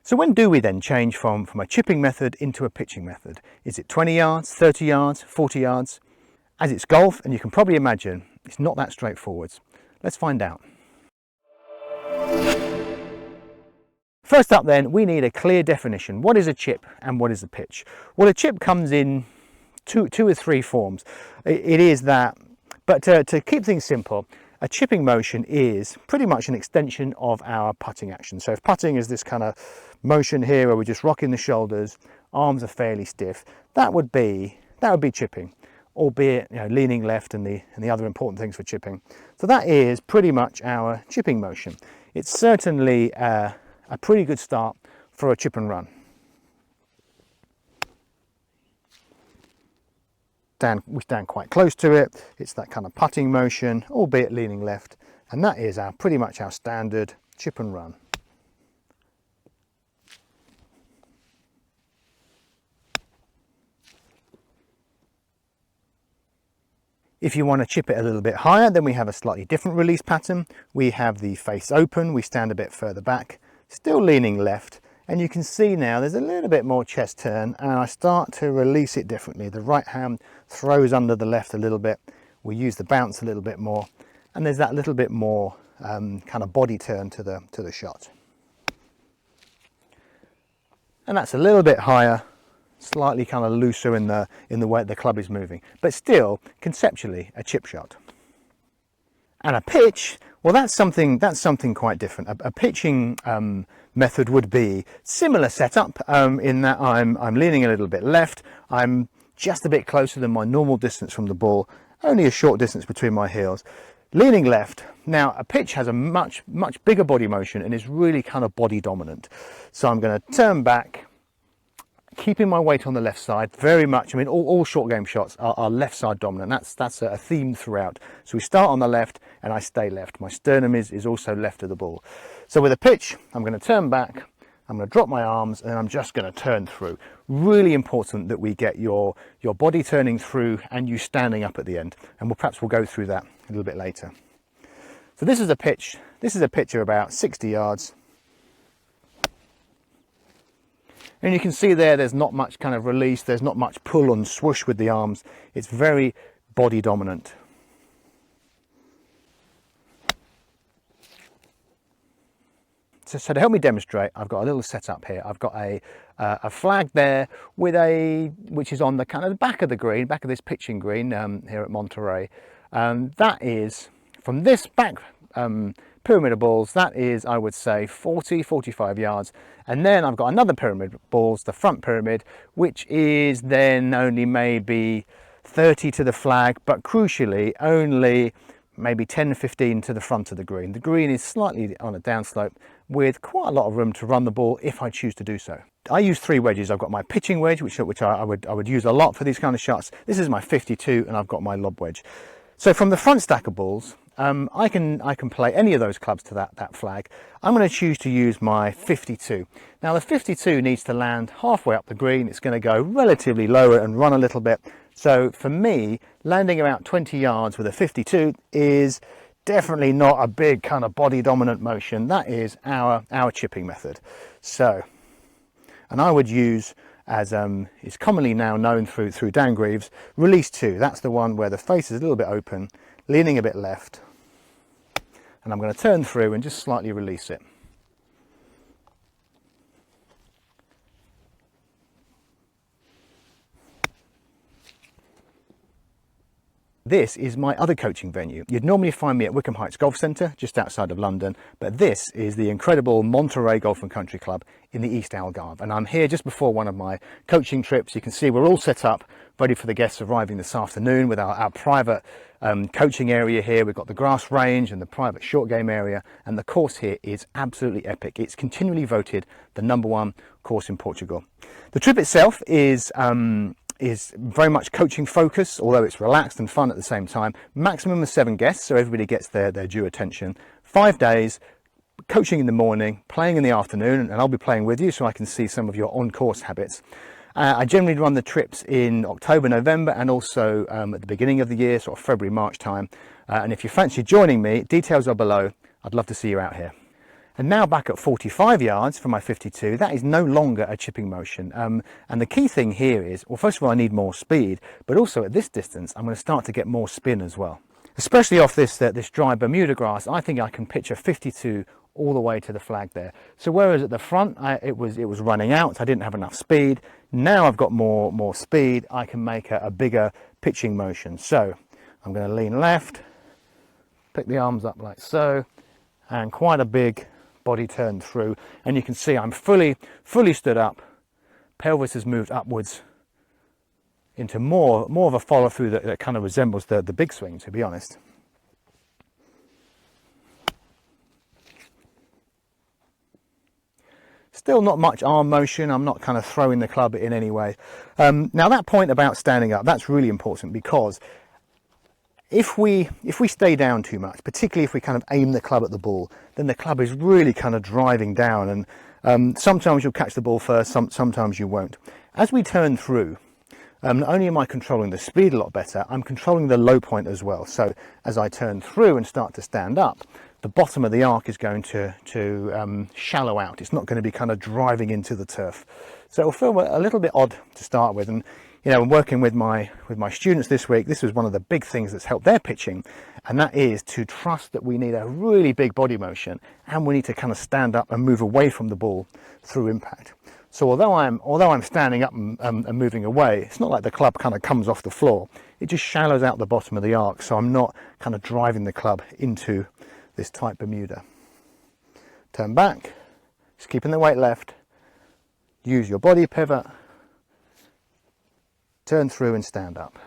So when do we then change from a chipping method into a pitching method? Is it 20 yards, 30 yards, 40 yards? As it's golf, and you can probably imagine, it's not that straightforward. Let's find out. First up then, we need a clear definition. What is a chip and what is a pitch? Well, a chip comes in two or three forms. It is that, but to keep things simple, a chipping motion is pretty much an extension of our putting action. So if putting is this kind of motion here where we're just rocking the shoulders, arms are fairly stiff, that would be chipping, albeit leaning left and the other important things for chipping. So that is pretty much our chipping motion. It's certainly a pretty good start for a chip and run. We stand quite close to it. It's that kind of putting motion, albeit leaning left, and that is pretty much our standard chip and run. If you want to chip it a little bit higher, then we have a slightly different release pattern. We have the face open, we stand a bit further back, still leaning left, and you can see now there's a little bit more chest turn, and I start to release it differently. The right hand throws under the left a little bit. We use the bounce a little bit more, and there's that little bit more kind of body turn to the shot. And that's a little bit higher, slightly kind of looser in the way the club is moving, but still conceptually a chip shot. And a pitch, well, that's something quite different. A pitching method would be similar setup in that I'm leaning a little bit left. I'm just a bit closer than my normal distance from the ball, only a short distance between my heels. Leaning left. Now a pitch has a much bigger body motion and is really kind of body dominant. So I'm going to turn back, keeping my weight on the left side very much. I mean, all short game shots are left side dominant. That's a theme throughout. So we start on the left and I stay left. My sternum is also left of the ball. So with a pitch, I'm going to turn back, I'm going to drop my arms, and I'm just going to turn through. Really important that we get your body turning through and you standing up at the end. And perhaps we'll go through that a little bit later. So this is a pitch. This is a pitch of about 60 yards. And you can see there's not much kind of release, there's not much pull and swoosh with the arms. It's very body dominant. So to help me demonstrate, I've got a little setup here. I've got a flag there which is on the kind of the back of the green, back of this pitching green here at Monterey. That is, from this back pyramid of balls, that is, I would say, 40-45 yards. And then I've got another pyramid of balls, the front pyramid, which is then only maybe 30 to the flag, but crucially only maybe 10-15 to the front of the green. The green is slightly on a downslope with quite a lot of room to run the ball if I choose to do so. I use 3 wedges. I've got my pitching wedge, which I would use a lot for these kind of shots. This is my 52, and I've got my lob wedge. So from the front stack of balls, I can play any of those clubs to that flag. I'm going to choose to use my 52. Now the 52 needs to land halfway up the green. It's going to go relatively lower and run a little bit. So for me, landing about 20 yards with a 52 is definitely not a big kind of body dominant motion. That is our chipping method. So, and I would use, as is commonly now known through Dan Greaves, release 2. That's the one where the face is a little bit open, leaning a bit left, and I'm going to turn through and just slightly release it. This is my other coaching venue. You'd normally find me at Wickham Heights Golf Centre, just outside of London, but this is the incredible Monterey Golf and Country Club in the East Algarve. And I'm here just before one of my coaching trips. You can see we're all set up, ready for the guests arriving this afternoon with our private coaching area here. We've got the grass range and the private short game area, and the course here is absolutely epic. It's continually voted the #1 course in Portugal. The trip itself is very much coaching focused, although it's relaxed and fun at the same time. Maximum of 7 guests, so everybody gets their due attention. 5 days, coaching in the morning, playing in the afternoon, and I'll be playing with you so I can see some of your on-course habits. I generally run the trips in October, November, and also at the beginning of the year, sort of February, March time. And if you fancy joining me, details are below. I'd love to see you out here. And now back at 45 yards for my 52, that is no longer a chipping motion. And the key thing here is, well, first of all, I need more speed, but also at this distance, I'm going to start to get more spin as well. Especially off this dry Bermuda grass, I think I can pitch a 52 all the way to the flag there. So whereas at the front, it was running out, I didn't have enough speed. Now I've got more speed, I can make a bigger pitching motion. So I'm going to lean left, pick the arms up like so, and quite a big body turned through, and you can see I'm fully stood up. Pelvis has moved upwards into more of a follow through that kind of resembles the big swing, to be honest. Still not much arm motion. I'm not kind of throwing the club in any way. Now that point about standing up, that's really important, because if we stay down too much, particularly if we kind of aim the club at the ball, then the club is really kind of driving down, and sometimes you'll catch the ball first, sometimes you won't. As we turn through, not only am I controlling the speed a lot better, I'm controlling the low point as well. So as I turn through and start to stand up, the bottom of the arc is going to shallow out. It's not going to be kind of driving into the turf. So it'll feel a little bit odd to start with. And you know, I'm working with my students this week. This was one of the big things that's helped their pitching, and that is to trust that we need a really big body motion, and we need to kind of stand up and move away from the ball through impact. So although I'm standing up and moving away, it's not like the club kind of comes off the floor. It just shallows out the bottom of the arc, so I'm not kind of driving the club into this tight Bermuda. Turn back, just keeping the weight left. Use your body pivot. Turn through and stand up.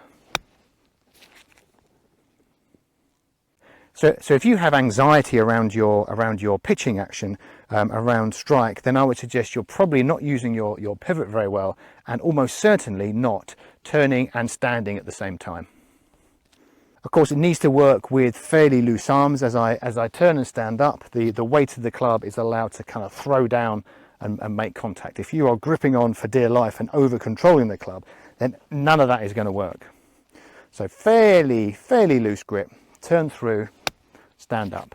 So if you have anxiety around your pitching action, around strike, then I would suggest you're probably not using your pivot very well, and almost certainly not turning and standing at the same time. Of course, it needs to work with fairly loose arms. As I turn and stand up, the weight of the club is allowed to kind of throw down and make contact. If you are gripping on for dear life and over controlling the club, then none of that is going to work. So fairly loose grip, turn through, stand up.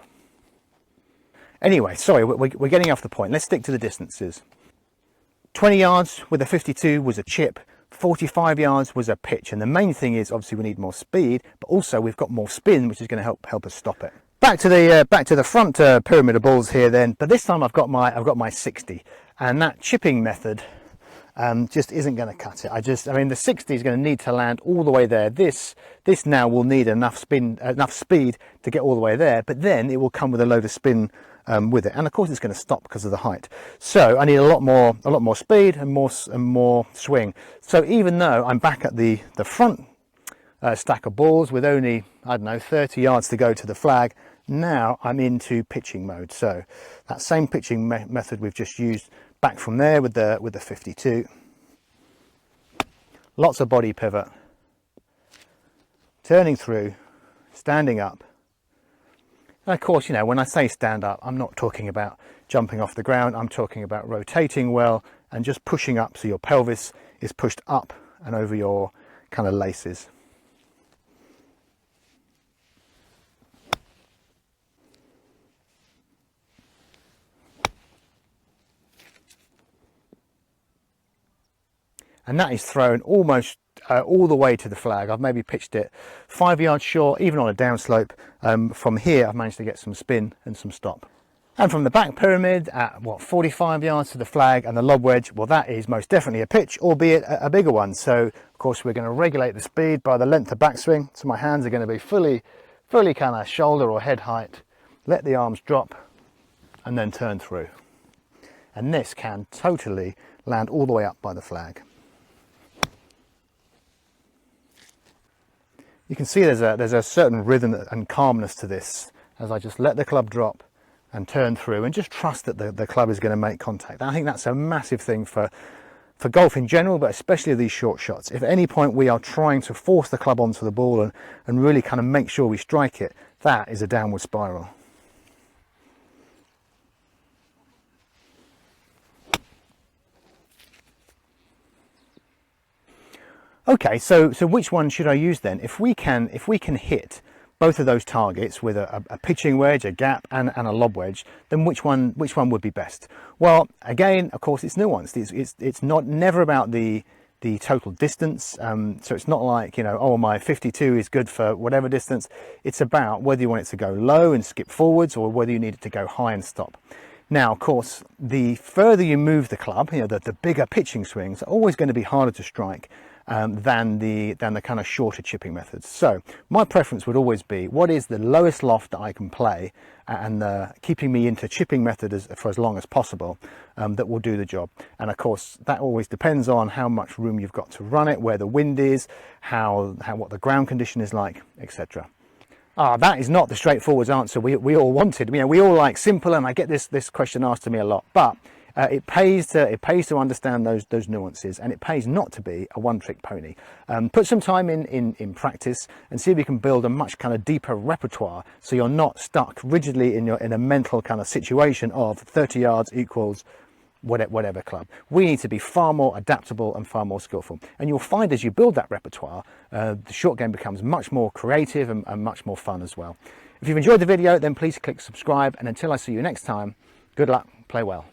Anyway, sorry, we're getting off the point. Let's stick to the distances. 20 yards with a 52 was a chip, 45 yards was a pitch, and the main thing is obviously we need more speed, but also we've got more spin, which is going to help us stop it. Back to the front pyramid of balls here then, but this time I've got my 60, and that chipping method just isn't going to cut it. I mean, the 60 is going to need to land all the way there. This now will need enough speed to get all the way there, but then it will come with a load of spin with it, and of course it's going to stop because of the height. So I need a lot more speed and more swing. So even though I'm back at the front stack of balls with only, I don't know, 30 yards to go to the flag, now I'm into pitching mode. So that same pitching method we've just used, back from there with the 52. Lots of body pivot, turning through, standing up. And of course, you know, when I say stand up, I'm not talking about jumping off the ground. I'm talking about rotating well and just pushing up so your pelvis is pushed up and over your kind of laces. And that is thrown almost all the way to the flag. I've maybe pitched it 5 yards short, even on a downslope. From here, I've managed to get some spin and some stop. And from the back pyramid at 45 yards to the flag and the lob wedge, well, that is most definitely a pitch, albeit a bigger one. So of course we're going to regulate the speed by the length of backswing. So my hands are going to be fully kind of shoulder or head height. Let the arms drop and then turn through. And this can totally land all the way up by the flag. You can see there's a certain rhythm and calmness to this as I just let the club drop and turn through and just trust that the club is going to make contact. And I think that's a massive thing for golf in general, but especially these short shots. If at any point we are trying to force the club onto the ball and really kind of make sure we strike it, that is a downward spiral. Okay, so which one should I use then? If we can hit both of those targets with a pitching wedge, a gap and a lob wedge, then which one would be best? Well, again, of course, it's nuanced. It's not never about the total distance. So it's not like, you know, oh, my 52 is good for whatever distance. It's about whether you want it to go low and skip forwards or whether you need it to go high and stop. Now, of course, the further you move the club, you know, the bigger pitching swings are always going to be harder to strike than the kind of shorter chipping methods. So my preference would always be what is the lowest loft that I can play and keeping me into chipping method for as long as possible, that will do the job. And of course that always depends on how much room you've got to run it, where the wind is, what the ground condition is like, etc. That is not the straightforward answer we all wanted. You know, we all like simple, and I get this question asked to me a lot, but it pays to understand those nuances, and it pays not to be a one-trick pony. Put some time in practice and see if you can build a much kind of deeper repertoire, so you're not stuck rigidly in a mental kind of situation of 30 yards equals whatever club. We need to be far more adaptable and far more skillful, and you'll find as you build that repertoire, the short game becomes much more creative and much more fun as well. If you've enjoyed the video, then please click subscribe, and until I see you next time, good luck, play well.